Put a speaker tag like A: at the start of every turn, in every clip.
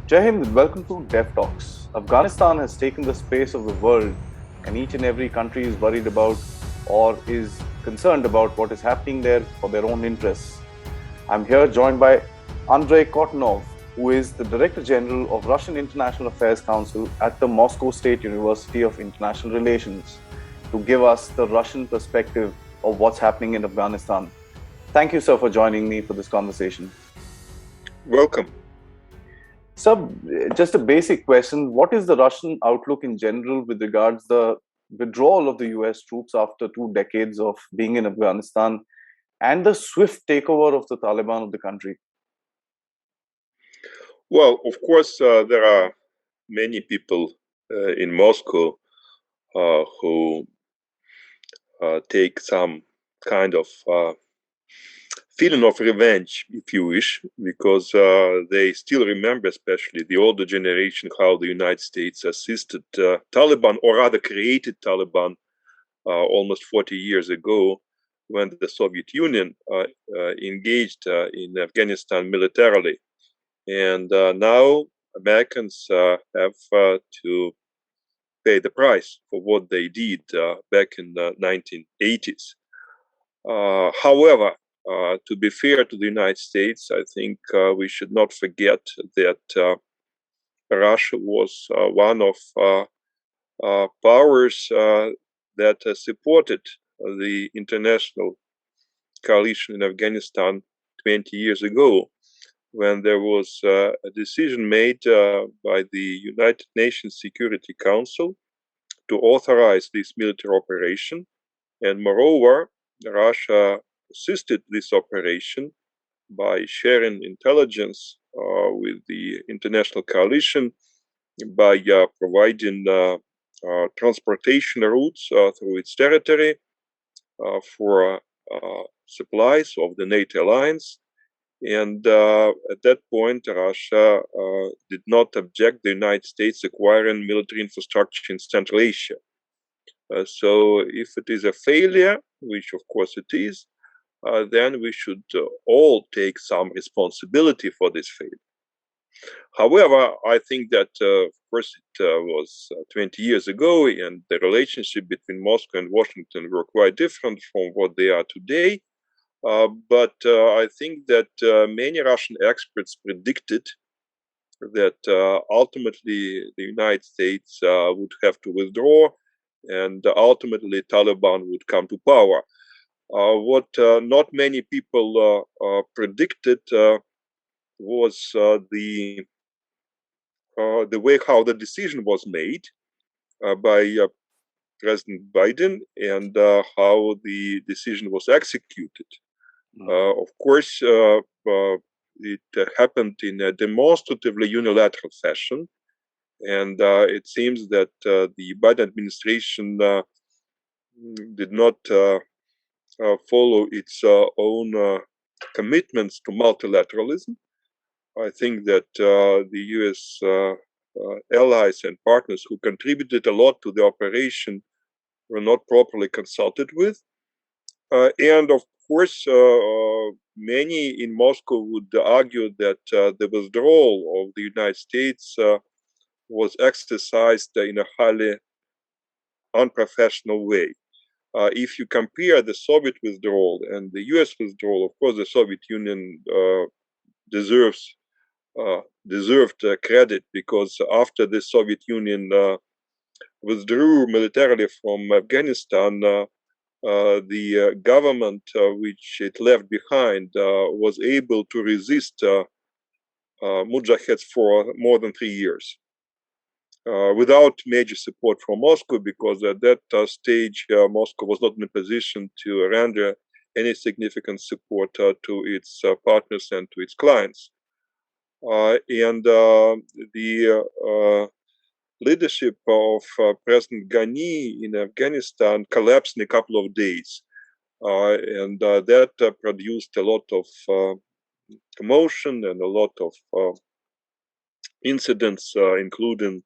A: Jai Hind, welcome to Dev Talks. Afghanistan has taken the space of the world, and each and every country is worried about or is concerned about what is happening there for their own interests. I'm here joined by Andrey Kortunov, who is the Director General of Russian International Affairs Council at the Moscow State University of International Relations, to give us the Russian perspective of what's happening in Afghanistan. Thank you, sir, for joining me for this conversation.
B: Welcome.
A: So, just a basic question. What is the Russian outlook in general with regards the withdrawal of the US troops after 2 decades of being in Afghanistan and the swift takeover of the Taliban of the country?
B: Well, of course, there are many people in Moscow who take some kind of feeling of revenge, if you wish, because they still remember, especially the older generation, how the United States assisted Taliban, or rather created Taliban almost 40 years ago, when the Soviet Union engaged in Afghanistan militarily. And now Americans have to pay the price for what they did back in the 1980s. However, to be fair to the United States, I think we should not forget that Russia was one of powers that supported the international coalition in Afghanistan 20 years ago, when there was a decision made by the United Nations Security Council to authorize this military operation. And moreover, Russia assisted this operation by sharing intelligence with the international coalition, by providing transportation routes through its territory for supplies of the NATO alliance. And at that point, Russia did not object the United States acquiring military infrastructure in Central Asia. So if it is a failure, which of course it is, then we should all take some responsibility for this failure. However, I think that, of course, it was 20 years ago, and the relationship between Moscow and Washington were quite different from what they are today. But I think that many Russian experts predicted that ultimately the United States would have to withdraw, and ultimately Taliban would come to power. What not many people predicted was the way how the decision was made by President Biden, and how the decision was executed. Of course, it happened in a demonstratively unilateral fashion, and it seems that the Biden administration did not follow its own commitments to multilateralism. I think that the US allies and partners who contributed a lot to the operation were not properly consulted with. And of course, many in Moscow would argue that the withdrawal of the United States was exercised in a highly unprofessional way. If you compare the Soviet withdrawal and the US withdrawal, of course, the Soviet Union deserved credit, because after the Soviet Union withdrew militarily from Afghanistan, the government which it left behind was able to resist mujahids for more than 3 years without major support from Moscow, because at that stage Moscow was not in a position to render any significant support to its partners and to its clients. And the leadership of President Ghani in Afghanistan collapsed in a couple of days, and that produced a lot of commotion and a lot of incidents, including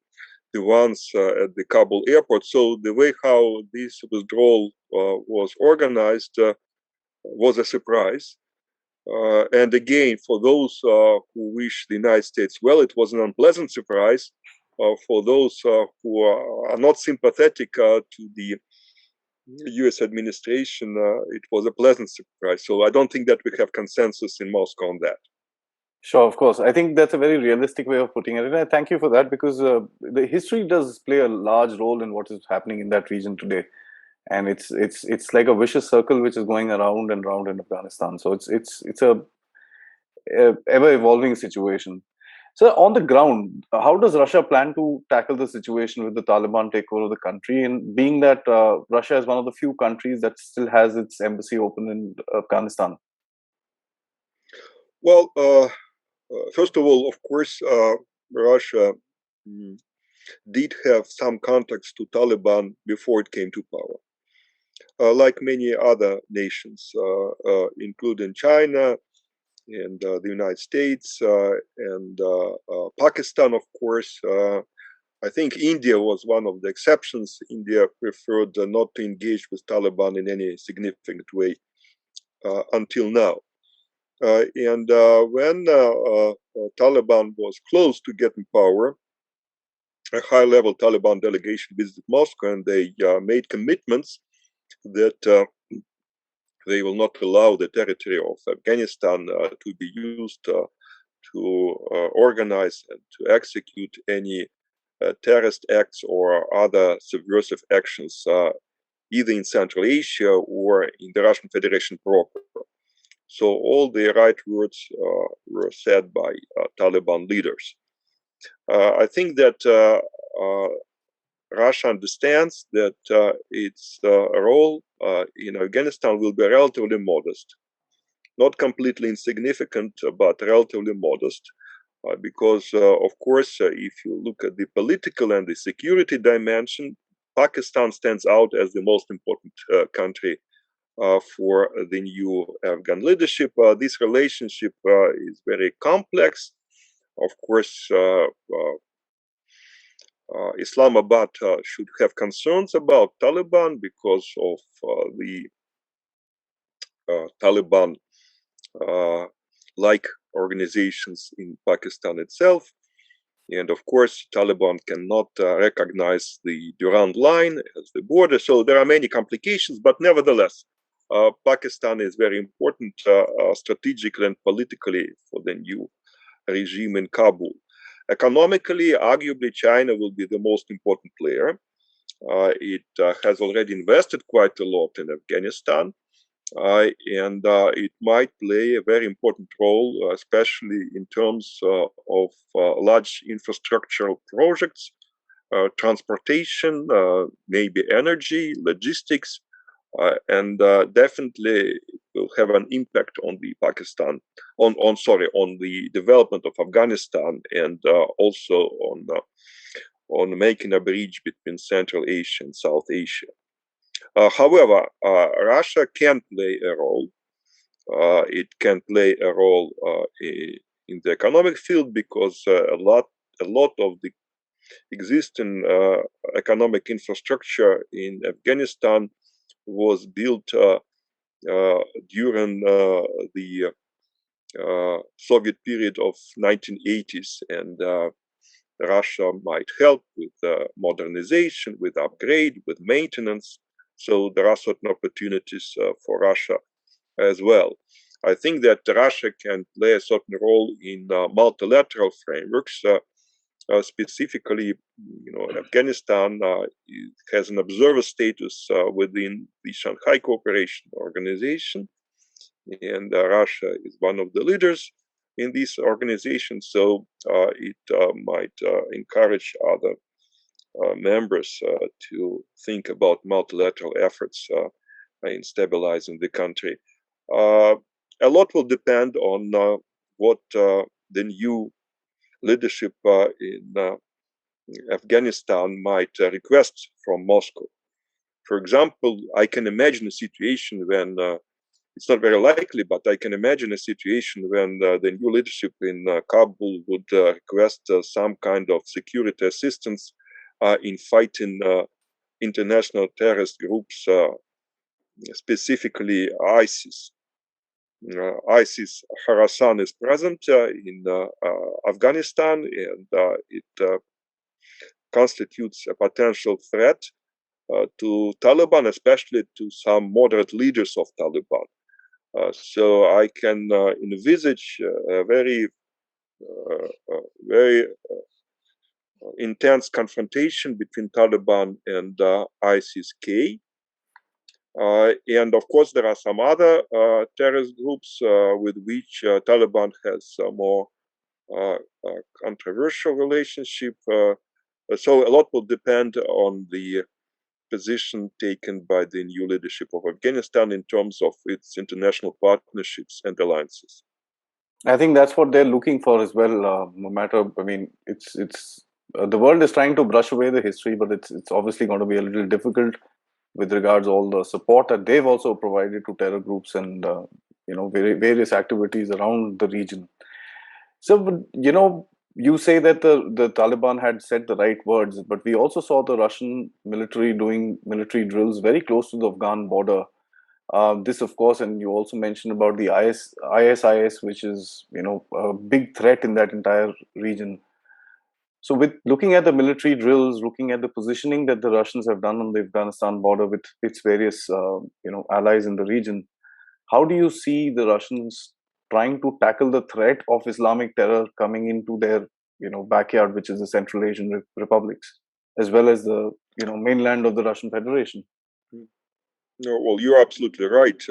B: the ones at the Kabul airport. So the way how this withdrawal was organized was a surprise. And again, for those who wish the United States well, it was an unpleasant surprise. For those who are not sympathetic to the US administration, it was a pleasant surprise. So I don't think that we have consensus in Moscow on that.
A: Sure, of course. I think that's a very realistic way of putting it. And I thank you for that, because the history does play a large role in what is happening in that region today. And it's like a vicious circle which is going around and round in Afghanistan. So it's a ever evolving situation. So on the ground, how does Russia plan to tackle the situation with the Taliban takeover of the country? And being that Russia is one of the few countries that still has its embassy open in Afghanistan.
B: Well, first of all, of course, Russia did have some contacts to Taliban before it came to power. Like many other nations, including China and the United States and Pakistan, of course. I think India was one of the exceptions. India preferred not to engage with Taliban in any significant way until now. And when Taliban was close to getting power, a high-level Taliban delegation visited Moscow, and they made commitments that they will not allow the territory of Afghanistan to be used to organize and to execute any terrorist acts or other subversive actions, either in Central Asia or in the Russian Federation proper. So all the right words were said by Taliban leaders. I think that Russia understands that its role in Afghanistan will be relatively modest, not completely insignificant, but relatively modest, because, of course, if you look at the political and the security dimension, Pakistan stands out as the most important country for the new Afghan leadership. This relationship is very complex. Of course, Islamabad should have concerns about Taliban because of the Taliban like organizations in Pakistan itself. And of course, Taliban cannot recognize the Durand line as the border. So there are many complications, but nevertheless, Pakistan is very important strategically and politically for the new regime in Kabul. Economically, arguably, China will be the most important player. It has already invested quite a lot in Afghanistan, and it might play a very important role, especially in terms of large infrastructural projects, transportation, maybe energy, logistics, and definitely will have an impact on the on the development of Afghanistan, and also on making a bridge between Central Asia and South Asia. However, Russia can play a role. It can play a role in the economic field because a lot of the existing economic infrastructure in Afghanistan was built during the Soviet period of 1980s, and Russia might help with modernization, with upgrade, with maintenance. So there are certain opportunities for Russia as well. I think that Russia can play a certain role in multilateral frameworks. Specifically, Afghanistan has an observer status within the Shanghai Cooperation Organization, and Russia is one of the leaders in this organization. So it might encourage other members to think about multilateral efforts in stabilizing the country. A lot will depend on what the new leadership in Afghanistan might request from Moscow. For example, I can imagine a situation when it's not very likely, but I can imagine a situation when the new leadership in Kabul would request some kind of security assistance in fighting international terrorist groups, specifically ISIS. ISIS Khorasan is present in Afghanistan, and it constitutes a potential threat to Taliban, especially to some moderate leaders of Taliban. So I can envisage a very intense confrontation between Taliban and ISIS-K. And of course, there are some other terrorist groups with which Taliban has a more controversial relationship. So a lot will depend on the position taken by the new leadership of Afghanistan in terms of its international partnerships and alliances.
A: I think that's what they're looking for as well. No matter, I mean, it's the world is trying to brush away the history, but it's obviously going to be a little difficult with regards all the support that they've also provided to terror groups and various activities around the region. So, you say that the Taliban had said the right words, but we also saw the Russian military doing military drills very close to the Afghan border. This, of course, and you also mentioned about the ISIS, which is a big threat in that entire region. So, with looking at the military drills, looking at the positioning that the Russians have done on the Afghanistan border with its various allies in the region, how do you see the Russians trying to tackle the threat of Islamic terror coming into their backyard, which is the Central Asian republics, as well as the mainland of the Russian Federation?
B: No, well, you're absolutely right.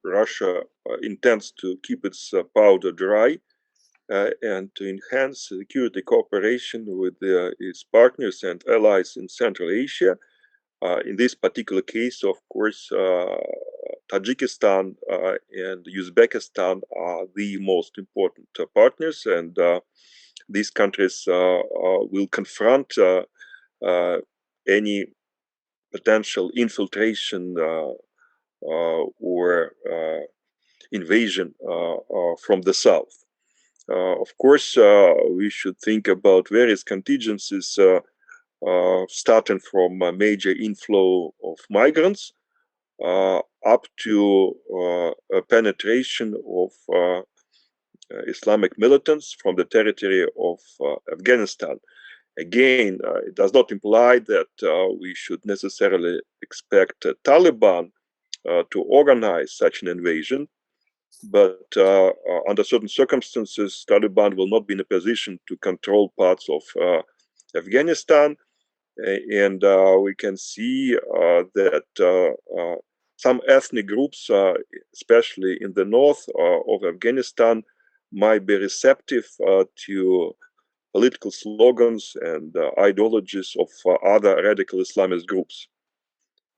B: Russia intends to keep its powder dry and to enhance security cooperation with its partners and allies in Central Asia. In this particular case, of course, Tajikistan and Uzbekistan are the most important partners, and these countries will confront any potential infiltration or invasion from the south. Of course, we should think about various contingencies, starting from a major inflow of migrants up to a penetration of Islamic militants from the territory of Afghanistan. Again, it does not imply that we should necessarily expect Taliban to organize such an invasion, but under certain circumstances, Taliban will not be in a position to control parts of Afghanistan, and we can see that some ethnic groups, especially in the north of Afghanistan, might be receptive to political slogans and ideologies of other radical Islamist groups.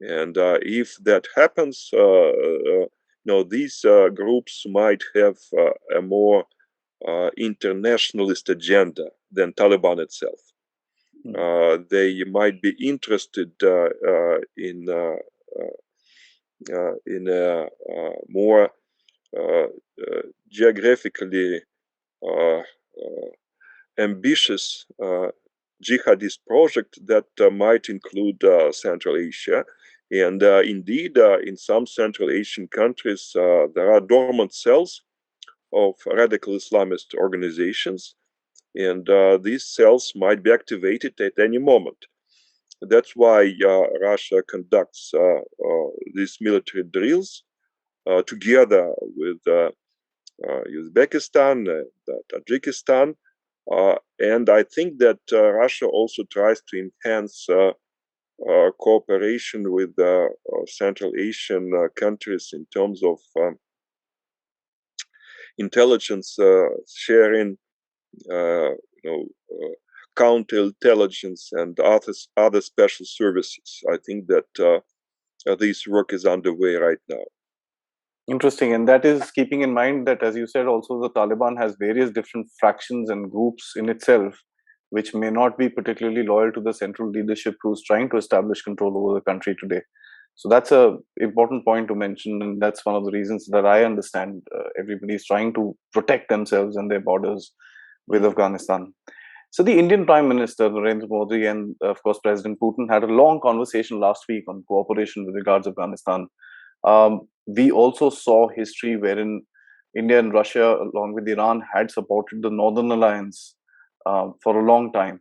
B: And if that happens, these groups might have a more internationalist agenda than Taliban itself. They might be interested in a more geographically ambitious jihadist project that might include Central Asia. And indeed, in some Central Asian countries, there are dormant cells of radical Islamist organizations, and these cells might be activated at any moment. That's why Russia conducts these military drills together with Uzbekistan, Tajikistan, and I think that Russia also tries to enhance cooperation with Central Asian countries in terms of intelligence sharing, counterintelligence, and other special services. I think that this work is underway right now.
A: Interesting. And that is keeping in mind that, as you said, also the Taliban has various different fractions and groups in itself, which may not be particularly loyal to the central leadership who's trying to establish control over the country today. So that's a important point to mention. And that's one of the reasons that I understand everybody is trying to protect themselves and their borders with Afghanistan. So the Indian Prime Minister, Narendra Modi, and of course, President Putin had a long conversation last week on cooperation with regards to Afghanistan. We also saw history wherein India and Russia, along with Iran, had supported the Northern Alliance for a long time.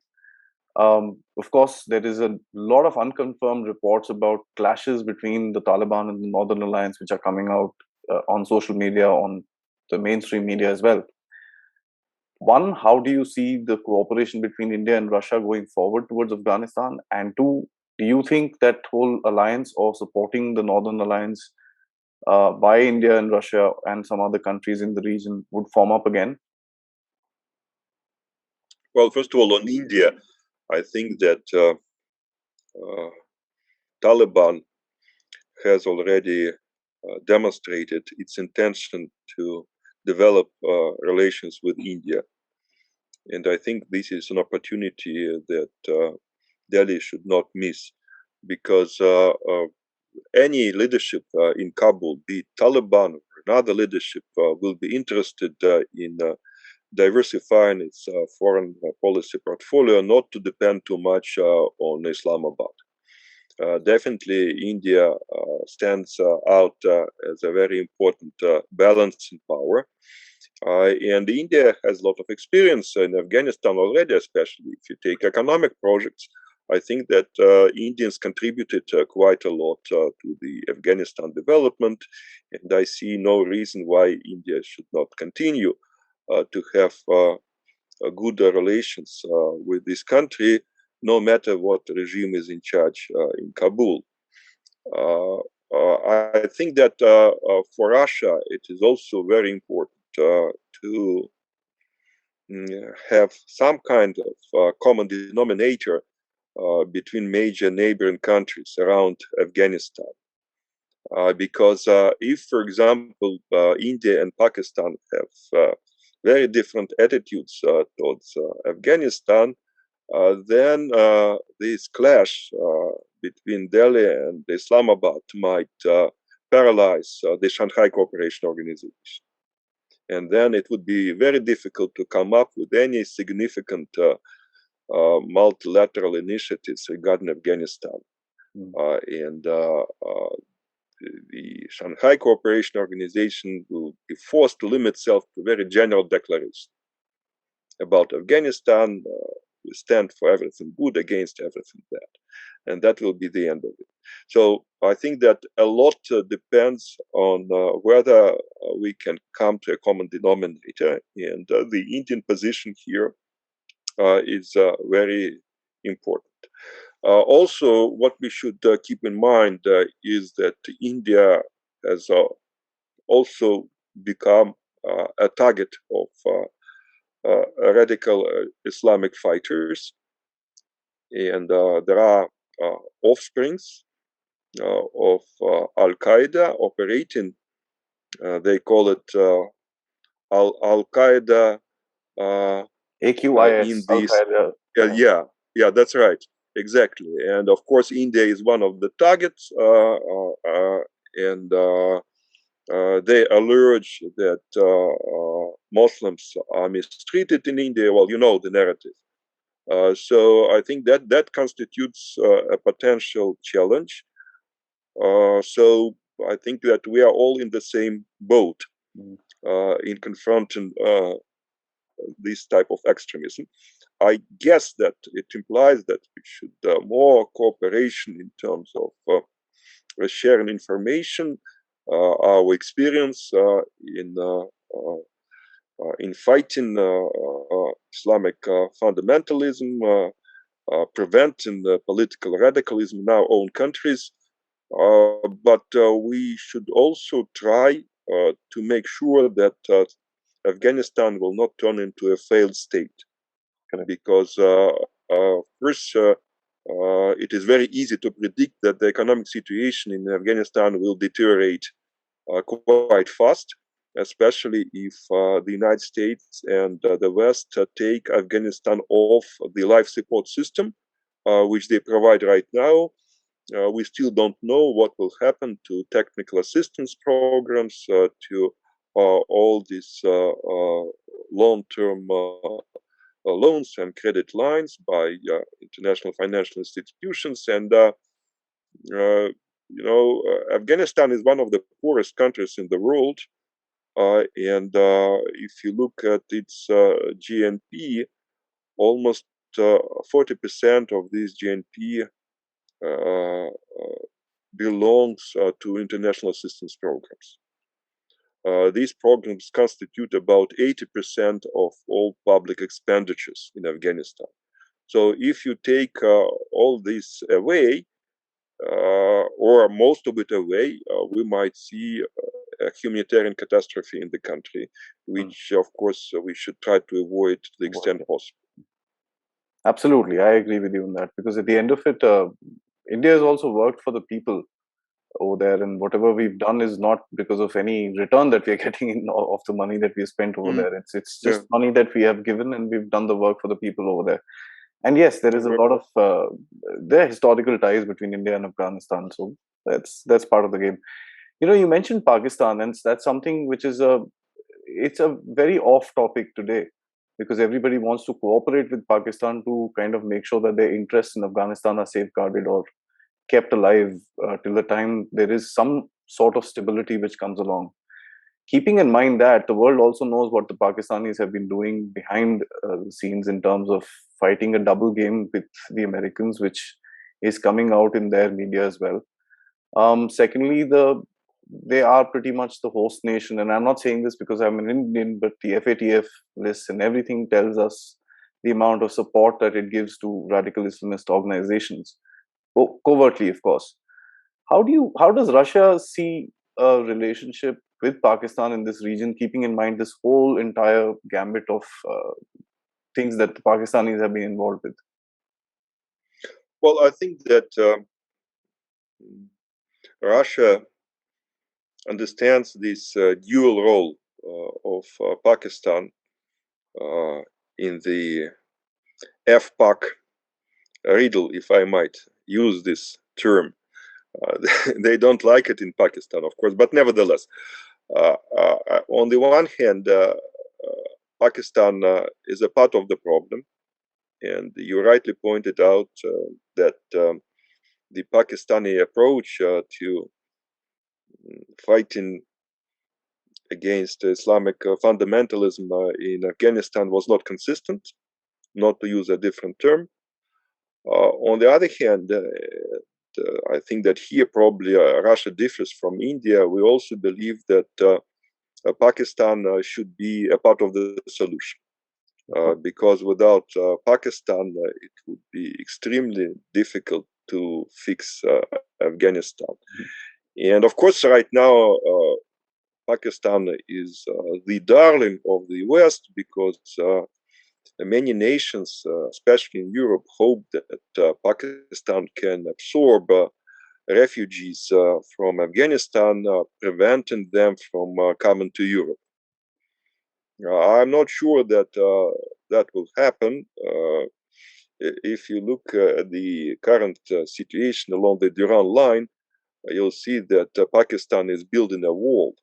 A: Of course, there is a lot of unconfirmed reports about clashes between the Taliban and the Northern Alliance, which are coming out on social media, on the mainstream media as well. One, how do you see the cooperation between India and Russia going forward towards Afghanistan? And two, do you think that whole alliance or supporting the Northern Alliance by India and Russia and some other countries in the region would form up again?
B: Well, first of all, on India, I think that Taliban has already demonstrated its intention to develop relations with India. And I think this is an opportunity that Delhi should not miss, because any leadership in Kabul, be it Taliban or another leadership, will be interested in diversifying its foreign policy portfolio, not to depend too much on Islamabad. Definitely, India stands out as a very important balancing power. And India has a lot of experience in Afghanistan already, especially if you take economic projects. I think that Indians contributed quite a lot to the Afghanistan development, and I see no reason why India should not continue to have good relations with this country, no matter what regime is in charge in Kabul. I think that for Russia, it is also very important to have some kind of common denominator between major neighboring countries around Afghanistan. Because if, for example, India and Pakistan have very different attitudes towards Afghanistan, then this clash between Delhi and Islamabad might paralyze the Shanghai Cooperation Organization. And then it would be very difficult to come up with any significant multilateral initiatives regarding Afghanistan. And the Shanghai Cooperation Organization will be forced to limit itself to very general declarations about Afghanistan. We stand for everything good, against everything bad. And that will be the end of it. So I think that a lot depends on whether we can come to a common denominator. And the Indian position here is very important. Also, what we should keep in mind is that India has also become a target of radical Islamic fighters, and there are offsprings of Al Qaeda operating. They call it Al Qaeda
A: AQIS,
B: in
A: Al
B: this.
A: Qaeda.
B: Yeah, that's right, exactly. And of course, India is one of the targets, and they allege that Muslims are mistreated in India. Well, you know the narrative. So I think that that constitutes a potential challenge. So I think that we are all in the same boat in confronting this type of extremism. I guess that it implies that we should more cooperation in terms of sharing information, our experience in fighting Islamic fundamentalism, preventing political radicalism in our own countries. But we should also try to make sure that Afghanistan will not turn into a failed state, because first, it is very easy to predict that the economic situation in Afghanistan will deteriorate quite fast, especially if the United States and the West take Afghanistan off the life support system, which they provide right now. We still don't know what will happen to technical assistance programs, to all these long-term loans and credit lines by international financial institutions. And Afghanistan is one of the poorest countries in the world, and if you look at its GNP, almost 40% of this GNP belongs to international assistance programs. These programs constitute about 80% of all public expenditures in Afghanistan. So if you take all this away, or most of it away, we might see a humanitarian catastrophe in the country, which, of course, we should try to avoid to the extent possible.
A: Absolutely, I agree with you on that, because at the end of it, India has also worked for the people over there, and whatever we've done is not because of any return that we're getting in of the money that we spent over there. It's just money that we have given, and we've done the work for the people over there. And yes, there is a lot of there are historical ties between India and Afghanistan, so that's part of the game. You mentioned Pakistan, and that's something which is it's a very off topic today, because everybody wants to cooperate with Pakistan to kind of make sure that their interests in Afghanistan are safeguarded or kept alive till the time there is some sort of stability which comes along. Keeping in mind that the world also knows what the Pakistanis have been doing behind the scenes in terms of fighting a double game with the Americans, which is coming out in their media as well. Secondly, they are pretty much the host nation, and I'm not saying this because I'm an Indian, but the FATF list and everything tells us the amount of support that it gives to radical Islamist organizations, covertly, of course. How does Russia see a relationship with Pakistan in this region, keeping in mind this whole entire gambit of things that the Pakistanis have been involved with?
B: Well, I think that Russia understands this dual role of Pakistan in the FPAC riddle, if I might use this term. They don't like it in Pakistan, of course, but nevertheless, on the one hand, Pakistan is a part of the problem, and you rightly pointed out that the Pakistani approach to fighting against Islamic fundamentalism in Afghanistan was not consistent, not to use a different term. On the other hand, I think that here probably Russia differs from India. We also believe that Pakistan should be a part of the solution, because without Pakistan, it would be extremely difficult to fix Afghanistan. And of course, right now, Pakistan is the darling of the West, because many nations, especially in Europe, hope that Pakistan can absorb refugees from Afghanistan, preventing them from coming to Europe. I'm not sure that that will happen. If you look at the current situation along the Iran line, you'll see that Pakistan is building a wall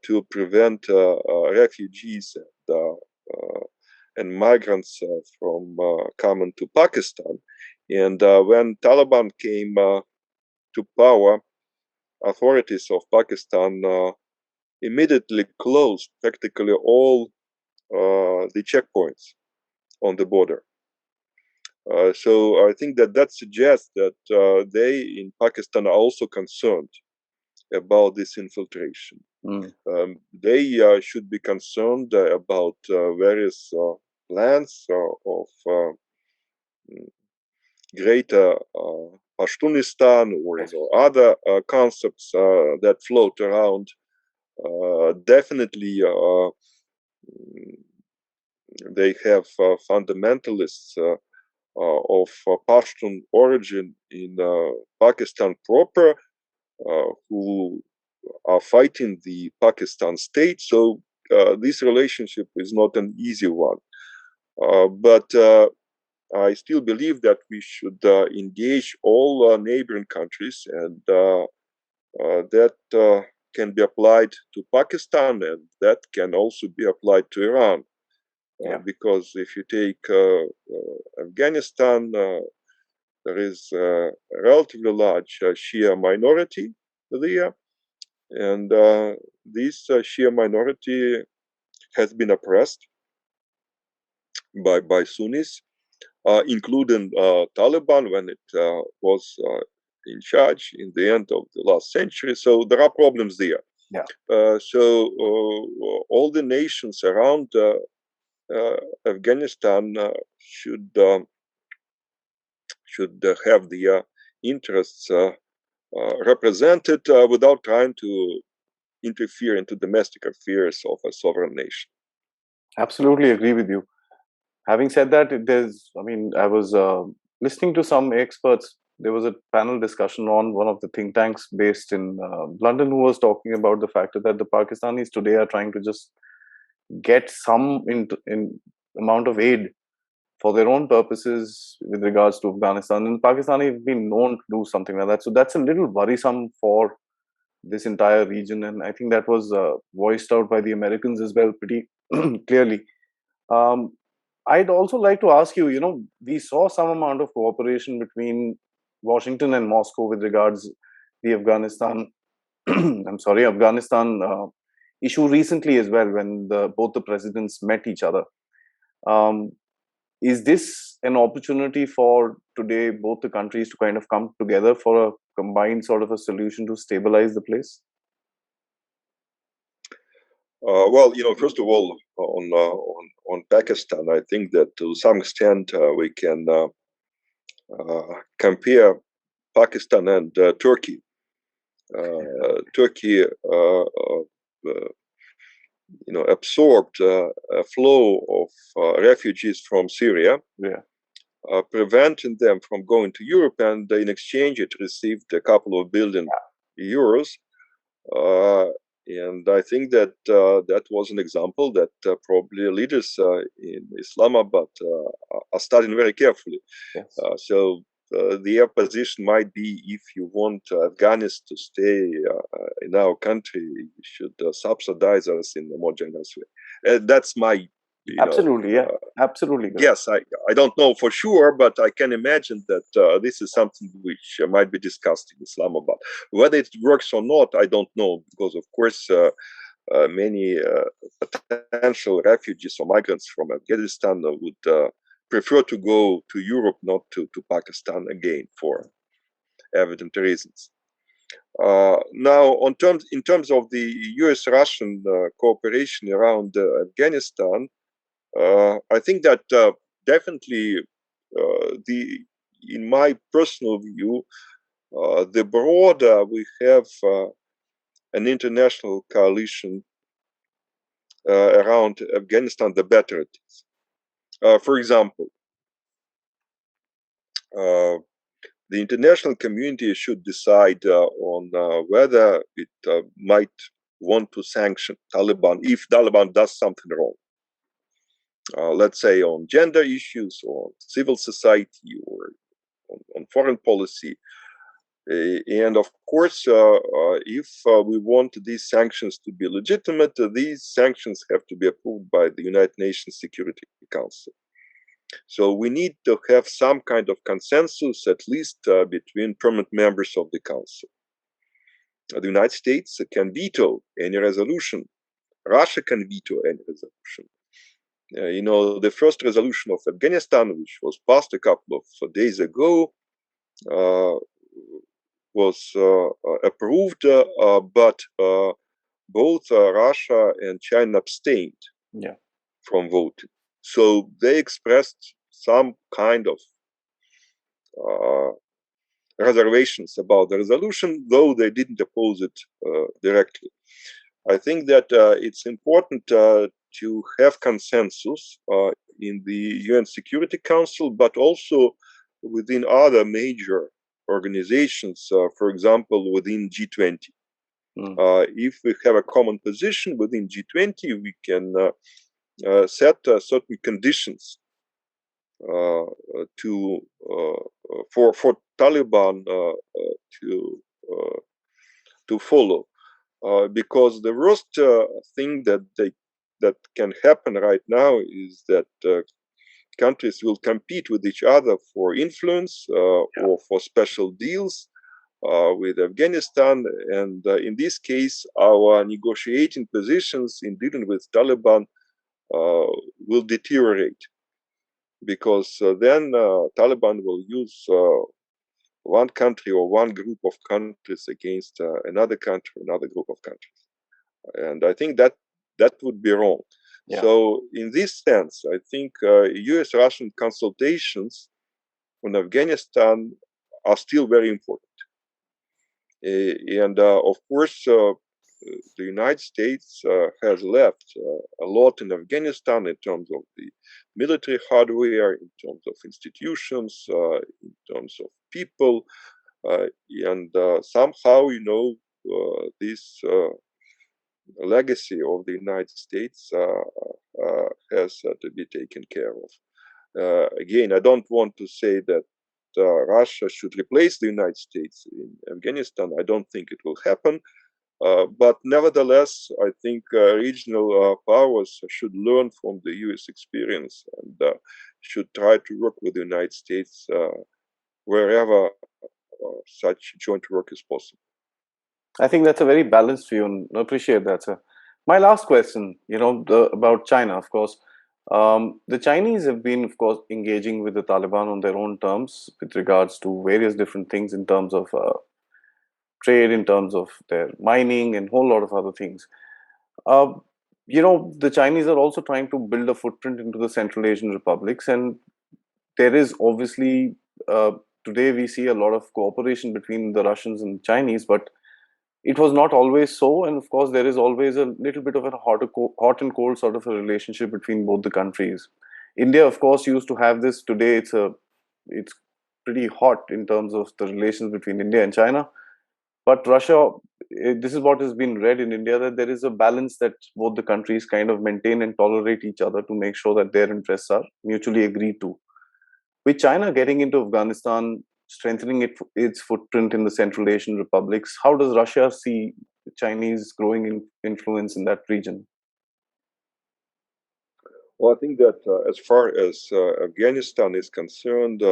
B: to prevent refugees and migrants from coming to Pakistan. And when Taliban came to power, authorities of Pakistan immediately closed practically all the checkpoints on the border. So I think that suggests that they in Pakistan are also concerned about this infiltration. They should be concerned about various plans of greater Pashtunistan or other concepts that float around. Definitely, they have fundamentalists of Pashtun origin in Pakistan proper, who are fighting the Pakistan state. So this relationship is not an easy one. But I still believe that we should engage all neighboring countries, and that can be applied to Pakistan, and that can also be applied to Iran. Because if you take Afghanistan, there is a relatively large Shia minority there, and this Shia minority has been oppressed by Sunnis, including Taliban when it was in charge in the end of the last century. So there are problems there.
A: Yeah.
B: So all the nations around Afghanistan should have their interests represented without trying to interfere into domestic affairs of a sovereign nation.
A: Absolutely agree with you. Having said that, I was listening to some experts. There was a panel discussion on one of the think tanks based in London who was talking about the fact that the Pakistanis today are trying to just get some in amount of aid for their own purposes with regards to Afghanistan. And Pakistani have been known to do something like that. So that's a little worrisome for this entire region. And I think that was voiced out by the Americans as well pretty clearly. I'd also like to ask you, we saw some amount of cooperation between Washington and Moscow with regards the Afghanistan, Afghanistan issue recently as well when both the presidents met each other. Is this an opportunity for today both the countries to kind of come together for a combined sort of a solution to stabilize the place?
B: Well, first of all, on Pakistan, I think that to some extent we can compare Pakistan and Turkey. Turkey, absorbed a flow of refugees from Syria, preventing them from going to Europe, and in exchange, it received a couple of billion euros. And I think that that was an example that probably leaders in Islamabad are studying very carefully.
A: Yes.
B: So their position might be, if you want Afghans to stay in our country, you should subsidize us in a more generous way. That's my
A: absolutely. Correct.
B: Yes, I don't know for sure, but I can imagine that this is something which might be discussed in Islamabad. Whether it works or not, I don't know, because of course many potential refugees or migrants from Afghanistan would prefer to go to Europe, not to Pakistan again, for evident reasons. Now, in terms of the U.S.-Russian cooperation around Afghanistan, I think that definitely in my personal view, the broader we have an international coalition around Afghanistan, the better it is. For example, the international community should decide on whether it might want to sanction Taliban if Taliban does something wrong. Let's say on gender issues, or civil society, or on foreign policy. And of course, if we want these sanctions to be legitimate, these sanctions have to be approved by the United Nations Security Council. So we need to have some kind of consensus, at least between permanent members of the Council. The United States can veto any resolution. Russia can veto any resolution. The first resolution of Afghanistan, which was passed a couple of days ago, was approved, but both Russia and China abstained from voting. So they expressed some kind of reservations about the resolution, though they didn't oppose it directly. I think that it's important to have consensus in the UN Security Council, but also within other major organizations, for example, within G20. If we have a common position within G20, we can set certain conditions for Taliban to follow. Because the worst thing that can happen right now is that countries will compete with each other for influence or for special deals with Afghanistan. And in this case, our negotiating positions in dealing with Taliban will deteriorate, because then Taliban will use one country or one group of countries against another country, another group of countries. And I think that that would be wrong.
A: Yeah.
B: So in this sense, I think US-Russian consultations on Afghanistan are still very important. And of course, the United States has left a lot in Afghanistan in terms of the military hardware, in terms of institutions, in terms of people, and somehow, this legacy of the United States has to be taken care of. Again, I don't want to say that Russia should replace the United States in Afghanistan. I don't think it will happen. But nevertheless, I think regional powers should learn from the US experience and should try to work with the United States wherever such joint work is possible.
A: I think that's a very balanced view, and I appreciate that, sir. My last question, about China, of course. The Chinese have been, of course, engaging with the Taliban on their own terms with regards to various different things in terms of trade, in terms of their mining, and a whole lot of other things. Uh, the Chinese are also trying to build a footprint into the Central Asian republics, and there is obviously today we see a lot of cooperation between the Russians and Chinese, but it was not always so. And of course, there is always a little bit of a hot and cold sort of a relationship between both the countries. India, of course, used to have this. Today, it's pretty hot in terms of the relations between India and China. But Russia, this is what has been read in India, that there is a balance that both the countries kind of maintain and tolerate each other to make sure that their interests are mutually agreed to. With China getting into Afghanistan, strengthening its footprint in the Central Asian republics, how does Russia see Chinese growing influence in that region?
B: Well, I think that as far as Afghanistan is concerned,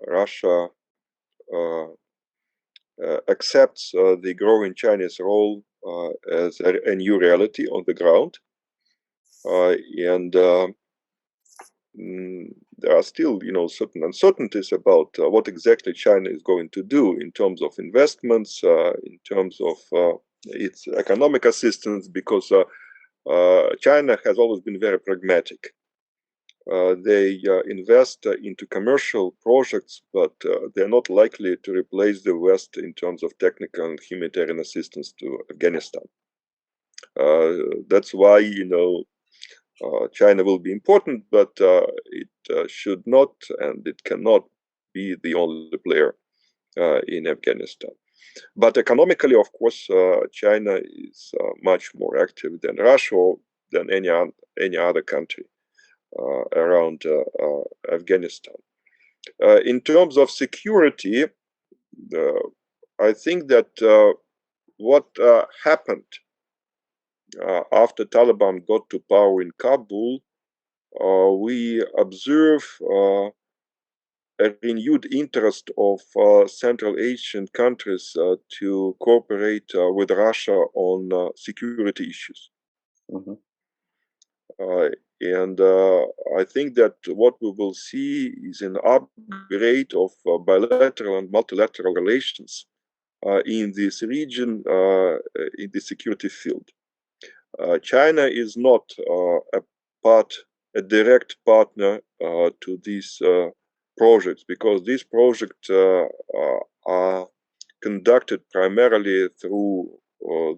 B: Russia accepts the growing Chinese role as a new reality on the ground. And there are still, certain uncertainties about what exactly China is going to do in terms of investments, in terms of its economic assistance, because China has always been very pragmatic. They invest into commercial projects, but they're not likely to replace the West in terms of technical and humanitarian assistance to Afghanistan. That's why, China will be important, but it should not and it cannot be the only player in Afghanistan. But economically, of course, China is much more active than Russia or than any other country around Afghanistan. In terms of security, I think that what happened after Taliban got to power in Kabul, we observe a renewed interest of Central Asian countries to cooperate with Russia on security issues.
A: Mm-hmm.
B: And I think that what we will see is an upgrade of bilateral and multilateral relations in this region, in the security field. China is not a direct partner to these projects, because these projects are conducted primarily through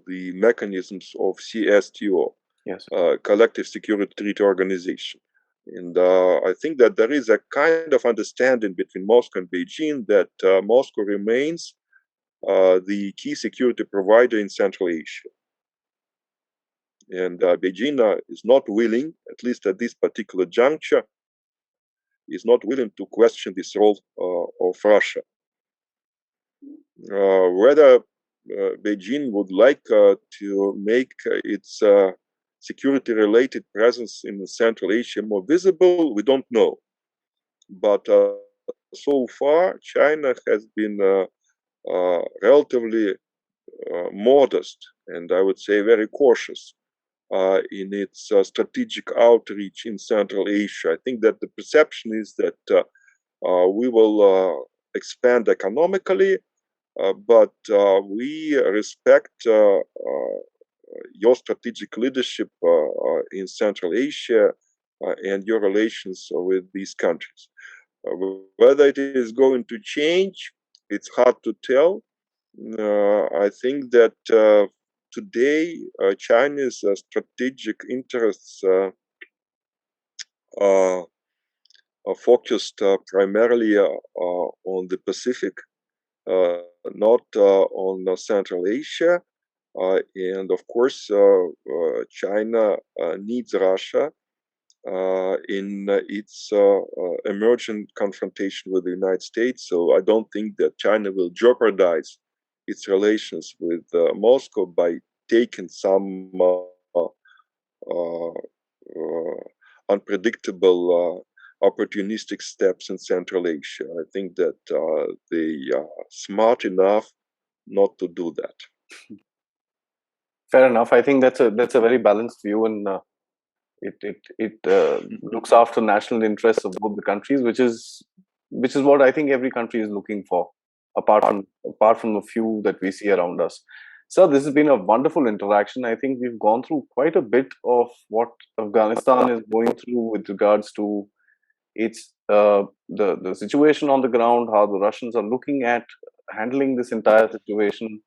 B: the mechanisms of CSTO.
A: Yes.
B: Collective Security Treaty Organization. And I think that there is a kind of understanding between Moscow and Beijing that Moscow remains the key security provider in Central Asia. And Beijing is not willing, at least at this particular juncture, is not willing to question this role of Russia. Whether Beijing would like to make its security-related presence in Central Asia more visible, we don't know. But so far, China has been relatively modest, and I would say very cautious in its strategic outreach in Central Asia. I think that the perception is that we will expand economically, but we respect your strategic leadership in Central Asia and your relations with these countries. Whether it is going to change, it's hard to tell. I think that today China's strategic interests are focused primarily on the Pacific, not on Central Asia. And of course, China needs Russia in its emergent confrontation with the United States. So I don't think that China will jeopardize its relations with Moscow by taking some unpredictable opportunistic steps in Central Asia. I think that they are smart enough not to do that.
A: Fair enough. I think that's a very balanced view, and it looks after national interests of both the countries, which is what I think every country is looking for, apart from a few that we see around us. So this has been a wonderful interaction. I think we've gone through quite a bit of what Afghanistan is going through with regards to its the situation on the ground, how the Russians are looking at handling this entire situation,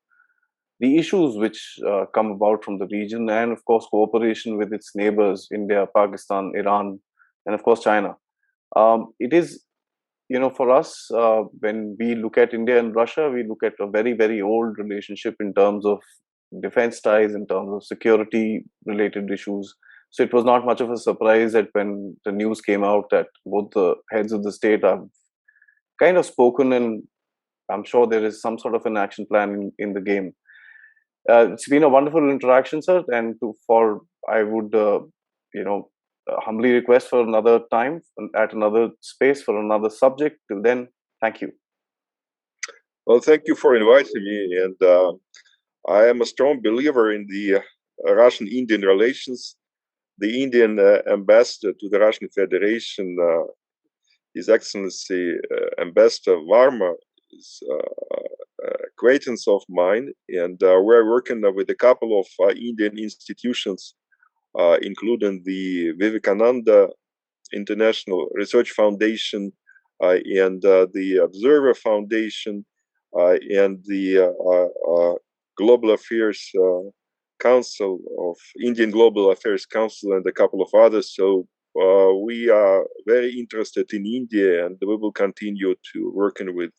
A: the issues which come about from the region, and of course cooperation with its neighbors, India, Pakistan, Iran, and of course China. It is, for us, when we look at India and Russia, we look at a very, very old relationship in terms of defense ties, in terms of security related issues. So it was not much of a surprise that when the news came out that both the heads of the state have kind of spoken, and I'm sure there is some sort of an action plan in the game. It's been a wonderful interaction, sir, and I would humbly request for another time at another space for another subject. Till then, thank you.
B: Well, thank you for inviting me, and I am a strong believer in the Russian-Indian relations. The Indian ambassador to the Russian Federation, His Excellency Ambassador Varma, is acquaintance of mine, and we're working with a couple of Indian institutions, including the Vivekananda International Research Foundation and the Observer Foundation and the Global Affairs Council of Indian Global Affairs Council and a couple of others. So we are very interested in India, and we will continue to working with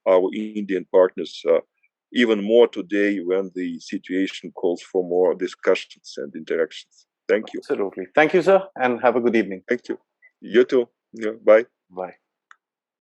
B: our Indian partners even more today when the situation calls for more discussions and interactions. Thank you.
A: Absolutely. Thank you, sir, and have a good evening.
B: Thank you. You too. Yeah, bye.
A: Bye.